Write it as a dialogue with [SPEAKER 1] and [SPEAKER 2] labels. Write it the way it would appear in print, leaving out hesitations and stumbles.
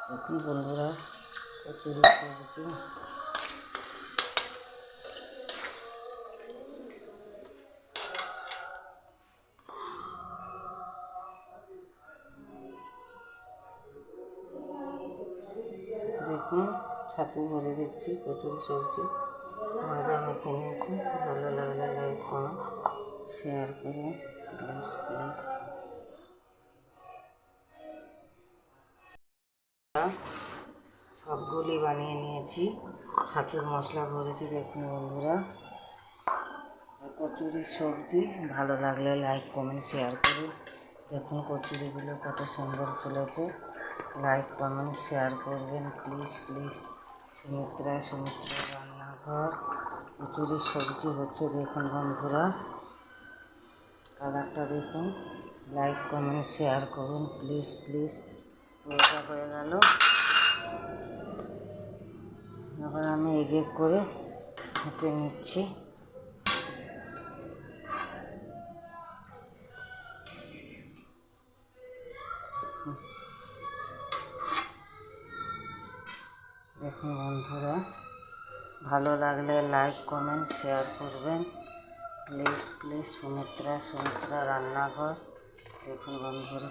[SPEAKER 1] দেখুন বন্ধুরা, কচুরি সবজি দেখুন, ছাতু ভরে দিচ্ছি। কচুরি সবজি ময়দা মেখে নিয়েছি। ভালো লাগলে লাইক করুন, শেয়ার করুন প্লিজ প্লিজ। সবগুলি বানিয়ে নিয়েছি। ছাতুর মশলা ভরেছি দেখুন বন্ধুরা। কচুরি সবজি ভালো লাগলে লাইক কমেন্ট শেয়ার করুন। দেখুন কচুরিগুলো কত সুন্দর ফুলেছে। লাইক কমেন্ট শেয়ার করবেন প্লিজ প্লিজ। সুমিত্রা রান্নাঘর কচুরি সবজি হচ্ছে দেখুন বন্ধুরা। কালারটা দেখুন। লাইক কমেন্ট শেয়ার করুন প্লিজ প্লিজ। পুরোটা হয়ে গেল। এবার আমি এক করে ঢেকে নিচ্ছি। দেখুন বন্ধুরা, ভালো লাগলে লাইক কমেন্ট শেয়ার করবেন প্লিজ প্লিজ। সুমিত্রা রান্নাঘর দেখুন বন্ধুরা।